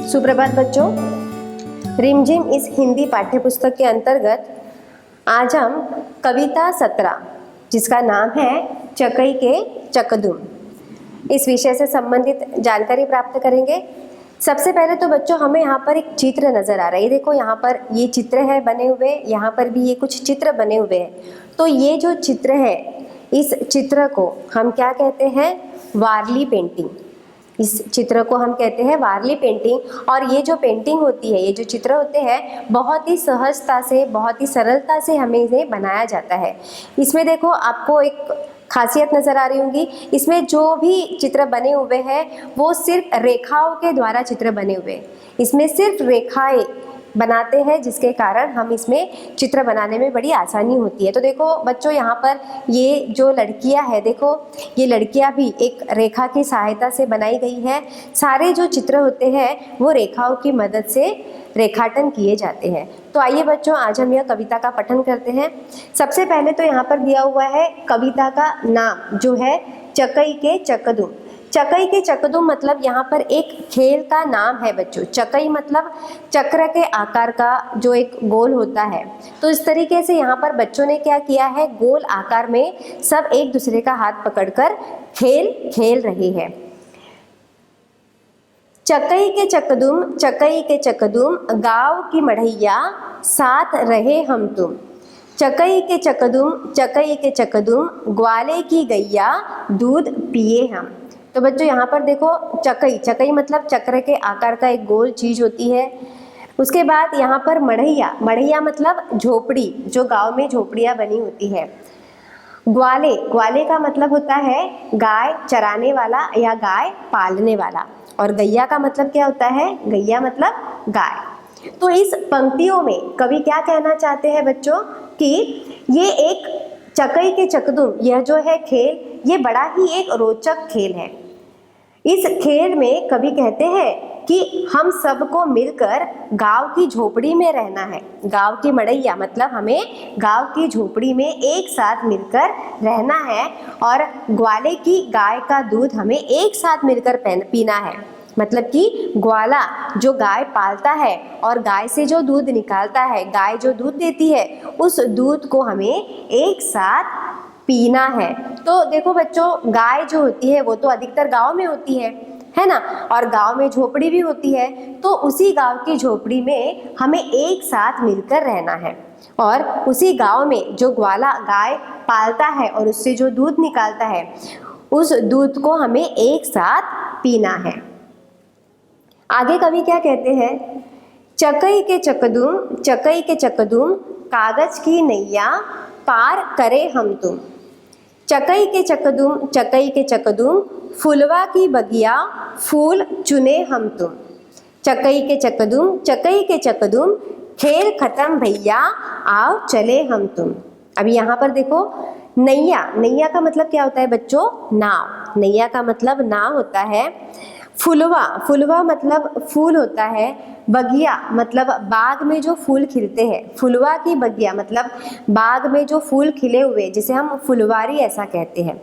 सुप्रभात बच्चों, रिमझिम इस हिंदी पाठ्यपुस्तक के अंतर्गत आज हम कविता 17 जिसका नाम है चकई के चकदुम, इस विषय से संबंधित जानकारी प्राप्त करेंगे। सबसे पहले तो बच्चों हमें यहाँ पर एक चित्र नज़र आ रहा है। ये देखो, यहाँ पर ये चित्र है बने हुए, यहाँ पर भी ये कुछ चित्र बने हुए हैं। तो ये जो चित्र है, इस चित्र को हम क्या कहते हैं? वारली पेंटिंग। इस चित्र को हम कहते हैं वारली पेंटिंग। और ये जो पेंटिंग होती है, ये जो चित्र होते हैं, बहुत ही सहजता से, बहुत ही सरलता से हमें इन्हें बनाया जाता है। इसमें देखो, आपको एक खासियत नज़र आ रही होंगी। इसमें जो भी चित्र बने हुए हैं वो सिर्फ रेखाओं के द्वारा चित्र बने हुए हैं। इसमें सिर्फ रेखाएं बनाते हैं, जिसके कारण हम इसमें चित्र बनाने में बड़ी आसानी होती है। तो देखो बच्चों, यहाँ पर ये जो लड़कियाँ हैं, देखो ये लड़कियाँ भी एक रेखा की सहायता से बनाई गई है। सारे जो चित्र होते हैं वो रेखाओं की मदद से रेखाटन किए जाते हैं। तो आइए बच्चों, आज हम यह कविता का पठन करते हैं। सबसे पहले तो यहाँ पर दिया हुआ है कविता का नाम, जो है चकई के चकदुम। चकई के चकदुम मतलब यहाँ पर एक खेल का नाम है बच्चों। चकई मतलब चक्र के आकार का जो एक गोल होता है। तो इस तरीके से यहाँ पर बच्चों ने क्या किया है, गोल आकार में सब एक दूसरे का हाथ पकड़कर खेल खेल रहे हैं। चकई के चकदुम, चकई के चकदुम, गाँव की मढ़ैया, साथ रहे हम तुम। चकई के चकदुम, चकई के चकदुम, ग्वाले की गैया, दूध पिए हम। तो बच्चों यहाँ पर देखो, चकई, चकई मतलब चक्र के आकार का एक गोल चीज होती है। उसके बाद यहाँ पर मढ़ैया, मढ़ैया मतलब झोपड़ी, जो गांव में झोपड़ियाँ बनी होती है। ग्वाले, ग्वाले का मतलब होता है गाय चराने वाला या गाय पालने वाला। और गैया का मतलब क्या होता है? गैया मतलब गाय। तो इस पंक्तियों में कवि क्या कहना चाहते हैं बच्चों, कि ये एक चकई के चकदुम, यह जो है खेल, ये बड़ा ही एक रोचक खेल है। इस खेल में कवि कहते हैं कि हम सबको मिलकर गांव की झोपड़ी में रहना है। गांव की मड़ैया मतलब हमें गांव की झोपड़ी में एक साथ मिलकर रहना है। और ग्वाले की गाय का दूध हमें एक साथ मिलकर पीना है। मतलब कि ग्वाला जो गाय पालता है और गाय से जो दूध निकालता है, गाय जो दूध देती है, उस दूध को हमें एक साथ पीना है। तो देखो बच्चों, गाय जो होती है वो तो अधिकतर गांव में होती है ना, और गांव में झोपड़ी भी होती है। तो उसी गांव की झोपड़ी में हमें एक साथ मिलकर रहना है। और उसी गांव में जो ग्वाला गाय पालता है और उससे जो दूध निकालता है, उस दूध को हमें एक साथ पीना है। आगे कवि क्या कहते हैं? चकई के चकदुम, चकई के चकदुम, कागज की नैया, पार करे हम तुम। चकई के चकदुम, चकई के चकदुम, फुलवा की बगिया, फूल चुने हम तुम। चकई के चकदुम, चकई के चकदुम, खेल खत्म भैया, आओ चले हम तुम। अभी यहाँ पर देखो, नैया, नैया का मतलब क्या होता है बच्चों? नाव। नैया का मतलब नाव होता है। फुलवा, फुलवा मतलब फूल होता है। बगिया मतलब बाग में जो फूल खिलते हैं। फुलवा की बगिया मतलब बाग में जो फूल खिले हुए, जिसे हम फुलवारी ऐसा कहते हैं।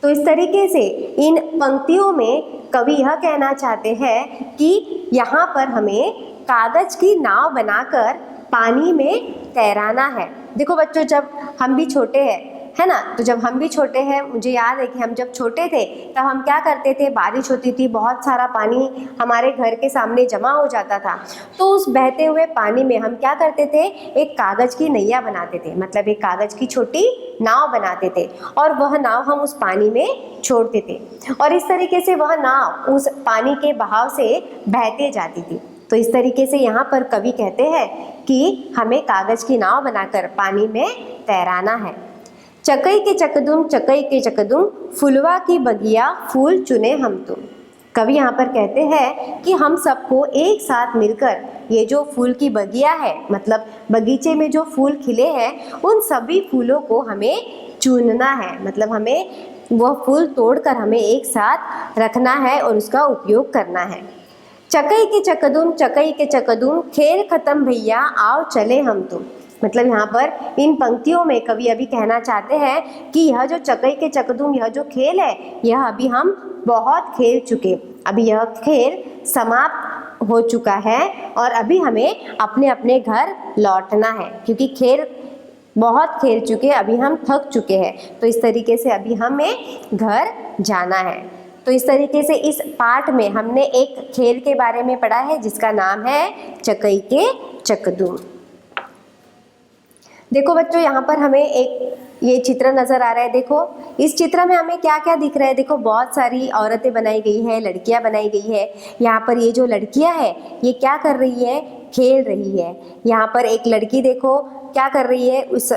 तो इस तरीके से इन पंक्तियों में कवि यह कहना चाहते हैं कि यहाँ पर हमें कागज की नाव बनाकर पानी में तैराना है। देखो बच्चों, जब हम भी छोटे हैं, है ना, तो जब हम भी छोटे हैं, मुझे याद है कि हम जब छोटे थे तब हम क्या करते थे, बारिश होती थी, बहुत सारा पानी हमारे घर के सामने जमा हो जाता था। तो उस बहते हुए पानी में हम क्या करते थे, एक कागज की नैया बनाते थे, मतलब एक कागज की छोटी नाव बनाते थे, और वह नाव हम उस पानी में छोड़ते थे। और इस तरीके से वह नाव उस पानी के बहाव से बहते जाती थी। तो इस तरीके से यहाँ पर कवि कहते हैं कि हमें कागज की नाव बनाकर पानी में तैराना है। चकई के चकदुम, चकई के चकदुम, फुलवा की बगिया, फूल चुने हम तुम। कवि यहाँ पर कहते हैं कि हम सबको एक साथ मिलकर ये जो फूल की बगिया है, मतलब बगीचे में जो फूल खिले हैं, उन सभी फूलों को हमें चुनना है। मतलब हमें वह फूल तोड़कर हमें एक साथ रखना है और उसका उपयोग करना है। चकई के चकदुम, चकई के चकदुम, खेल खत्म भैया, आओ चले हम तुम। मतलब यहाँ पर इन पंक्तियों में कवि अभी कहना चाहते हैं कि यह जो चकई के चकदुम, यह जो खेल है, यह अभी हम बहुत खेल चुके, अभी यह खेल समाप्त हो चुका है और अभी हमें अपने अपने घर लौटना है, क्योंकि बहुत खेल चुके, अभी हम थक चुके हैं। तो इस तरीके से अभी हमें घर जाना है। तो इस तरीके से इस पाठ में हमने एक खेल के बारे में पढ़ा है जिसका नाम है चकई के चकदुम। देखो बच्चों, यहाँ पर हमें एक ये चित्र नज़र आ रहा है। देखो इस चित्र में हमें क्या क्या दिख रहा है। देखो बहुत सारी औरतें बनाई गई है, लड़कियां बनाई गई है। यहाँ पर ये जो लड़कियां है ये क्या कर रही है, खेल रही है। यहाँ पर एक लड़की देखो क्या कर रही है, उस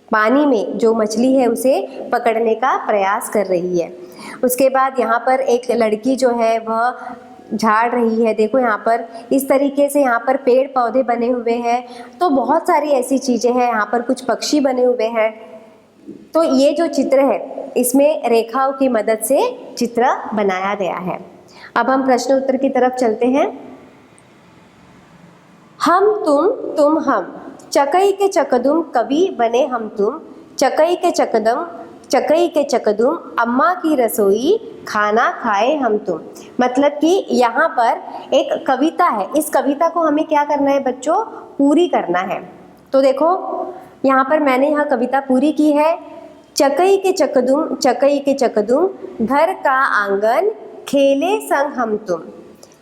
पानी में जो मछली है उसे पकड़ने का प्रयास कर रही है। उसके बाद यहाँ पर एक लड़की जो है वह झाड़ रही है। देखो यहाँ पर इस तरीके से यहाँ पर पेड़ पौधे बने हुए हैं। तो बहुत सारी ऐसी चीज़ें हैं, यहाँ पर कुछ पक्षी बने हुए हैं। तो ये जो चित्र है इसमें रेखाओं की मदद से चित्र बनाया गया है। अब हम प्रश्न उत्तर की तरफ चलते हैं। हम तुम हम, चकई के चकदुम कभी बने हम तुम, चकई के चकदुम अम्मा की रसोई खाना खाए हम तुम। मतलब कि यहाँ पर एक कविता है, इस कविता को हमें क्या करना है बच्चों, पूरी करना है। तो देखो यहाँ पर मैंने यह कविता पूरी की है। चकई के चकदुम घर का आंगन खेले संग हम तुम,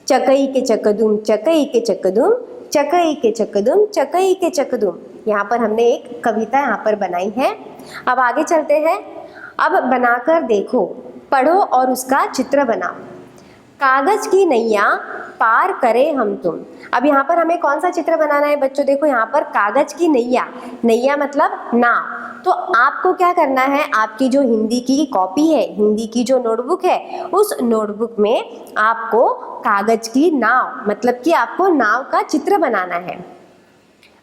चकई के चकदुम चकई के चकदुम। यहाँ पर हमने एक कविता यहाँ पर बनाई है। अब आगे चलते हैं। अब बनाकर देखो, पढ़ो और उसका चित्र बनाओ। कागज की नैया पार करे हम तुम। अब यहाँ पर हमें कौन सा चित्र बनाना है बच्चों, देखो यहाँ पर कागज की नैया, नैया मतलब नाव। तो आपको क्या करना है, आपकी जो हिंदी की कॉपी है, हिंदी की जो नोटबुक है, उस नोटबुक में आपको कागज की नाव मतलब कि आपको नाव का चित्र बनाना है।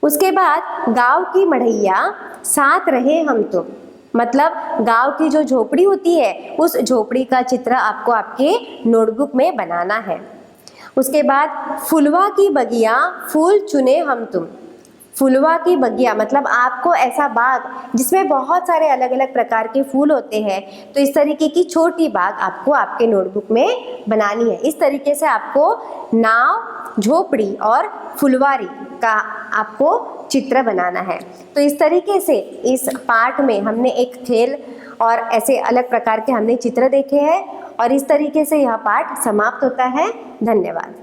उसके बाद गांव की मढ़ैया साथ रहे हम तुम, मतलब गांव की जो झोपड़ी होती है उस झोपड़ी का चित्र आपको आपके नोटबुक में बनाना है। उसके बाद फुलवा की बगिया फूल चुने हम तुम, फुलवा की बगिया मतलब आपको ऐसा बाग जिसमें बहुत सारे अलग अलग प्रकार के फूल होते हैं, तो इस तरीके की छोटी बाग आपको आपके नोटबुक में बनानी है। इस तरीके से आपको नाव, झोपड़ी और फुलवारी का आपको चित्र बनाना है। तो इस तरीके से इस पाठ में हमने एक खेल और ऐसे अलग प्रकार के हमने चित्र देखे हैं और इस तरीके से यह पाठ समाप्त होता है। धन्यवाद।